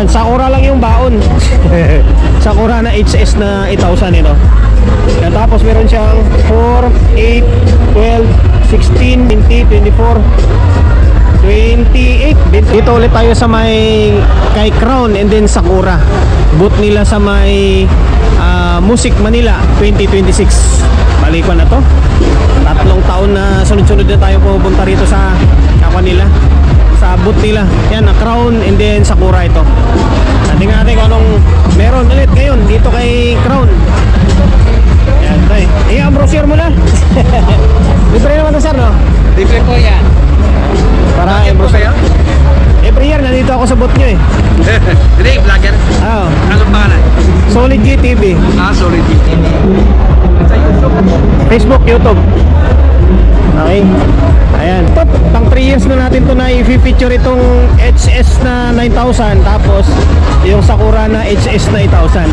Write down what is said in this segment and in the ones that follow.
Sakura lang yung baon. Sakura na HS na 8,000 ito. Yan, tapos meron siyang 4, 8, 12, 16, 20, 24, 28. Dito ulit tayo sa may kay Crown and then Sakura. Booth nila sa may Music Manila 2026. Balikan na to. 3 taon na sunod-sunod na tayo pupunta rito sa nila, sa booth nila. Yan, na Crown and then Sakura ito. Tingnan natin kung anong meron ulit ngayon dito kay Crown. Yan, tayo. Ang brochure mo na. Libre naman to, sir, no? Libre po yan. Para yung brochure. Every year, nandito ako sa booth nyo eh. Hindi, vlogger. Oo. Anong pangalan? Solid GTV. Solid GTV. Sa YouTube. Facebook, YouTube. Okay. Ayan. Pang 3 years na natin to na i-feature itong HS na 9,000. Tapos yung Sakura na HS na 8,000.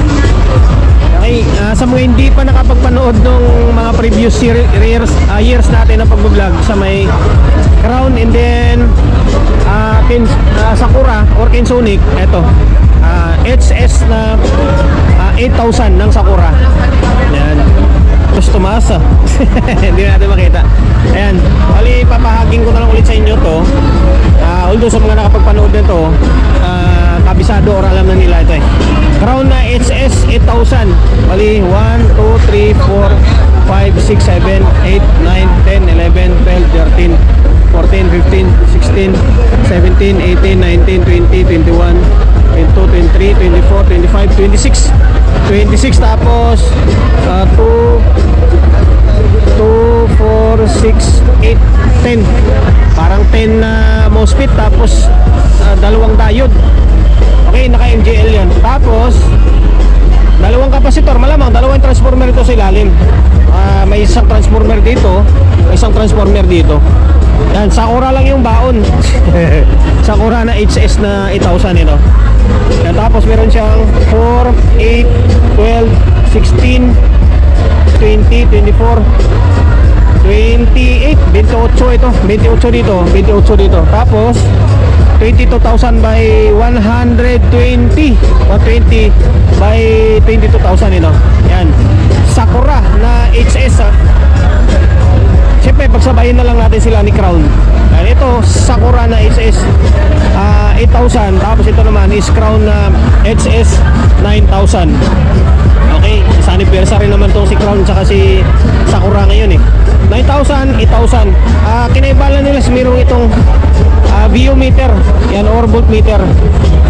Okay. Sa mga hindi pa nakapagpanood ng mga previous years natin na pag-vlog sa may Crown and then Sakura or Kinsonic, eto HS na 8,000 ng Sakura. Ayan. Gusto masa. Hindi natin makita. Ayan. Bali, papahaging ko na lang ulit sa inyo to. Although sa mga nakapagpanood na to, kabisado or alam na nila ito eh. Crown na HS 8,000. Bali, 1, 2, 3, 4, 5, 6, 7, 8, 9, 10, 11, 12, 13, 14, 15, 16, 17, 18, 19, 20, 21, 22, 23, 24, 25, 26. 26 tapos 2, 4, 6, 8, 10. Parang 10 na MOSFET tapos dalawang diode. Okay, naka MJL yan. Tapos dalawang kapasitor, malamang dalawang transformer ito sa ilalim. May isang transformer dito, may isang transformer dito. Yan, Sakura lang yung baon. Sakura na HS na 8,000 ito. Yan, tapos meron siyang 4, 8, 12, 16, 20, 24, 28, 28 ito. 28 dito, 28 dito. Tapos 22,000 by 120, 120 by 22,000 ito. Yan, Sakura na HS Siyempre pagsabayin na lang natin sila ni Crown. Ito Sakura na HS 8,000. Tapos ito naman is Crown na HS 9,000. Okay, Sunny Persa rin naman tong si Crown tsaka si Sakura ngayon eh. 9,000, 8,000. Kinaibalan nila sa mirong itong VU meter, yan, or voltmeter.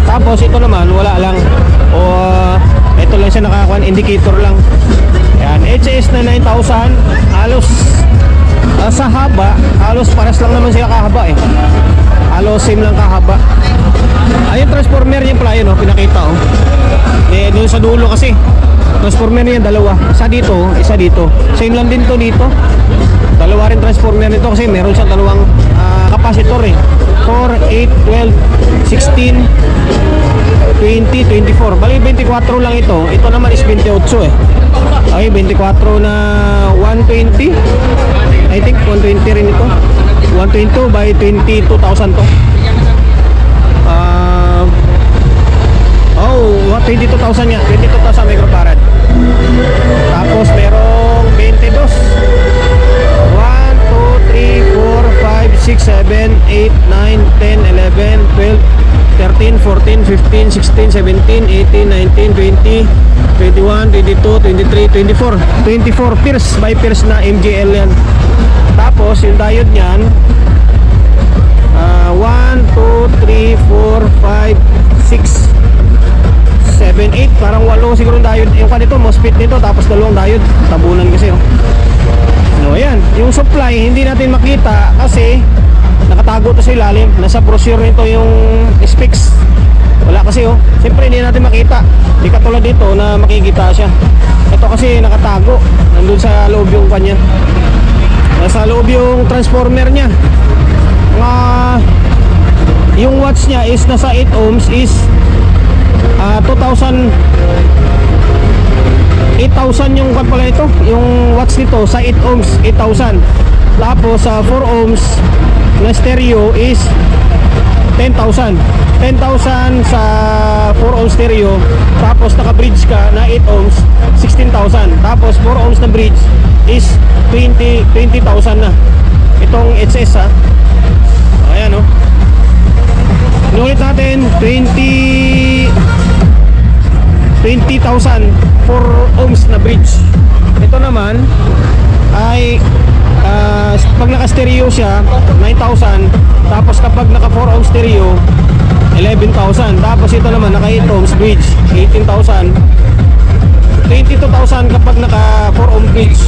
Tapos ito naman wala lang, o ito lang siya nakakuha, indicator lang. Yan, HS na 9,000. Halos sa haba, halos paras lang naman sila kahaba eh. Halos same lang kahaba. Ayun, transformer niya pala yun, pinakita doon sa dulo kasi transformer niya dalawa, isa dito, isa dito. Same lang din to dito. Dalawa rin transformer nito kasi meron siyang dalawang kapasitor eh. 4, 8, 12, 16, 20, 24. Bali 24 lang ito. Ito naman is 28 eh. Okay, 24 na 120. I think 120 rin ito. 120 by 22,000 to. 22,000 niya. 22,000 microfarad. Tapos merong 22. 1, 2, 3, 4, 5, 6, 7, 8, 9, 10, 11, 12, 13, 14, 15, 16, 17, 18, 19, 20, 21, 22, 23, 24. 24 Pierce by Pierce na MJL yan. Tapos yung diode niyan 1, 2, 3, 4, 5, 6, 7, 8. Parang 8 siguro diode. Yung kanito, MOSFET nito, tapos dalawang diode. Tabunan kasi No, ayan. Yung supply, hindi natin makita kasi nakatago to sa ilalim. Nasa brochure nito yung specs. Wala kasi siyempre hindi natin makita. Hindi katulad dito na makikita siya. Ito kasi nakatago. Nandun sa loob yung kanya. Nasa loob yung transformer niya. Yung watts niya is nasa 8 ohms is 2,000, 8,000 yung pala ito. Yung watts nito sa 8 ohms 8,000. Tapos sa 4 ohms na stereo is 10,000. 10,000 sa 4 ohms stereo. Tapos naka-bridge ka na 8 ohms, 16,000. Tapos 4 ohms na bridge is 20,000 na. Itong HS ha. Ayan o. Inulit natin 20,000 4 ohms na bridge. Ito naman ay pag naka-stereo siya 9,000. Tapos kapag naka 4 ohms stereo 11,000. Tapos ito naman naka 8 ohms bridge 18,000. 22,000 kapag naka 4 ohm bridge.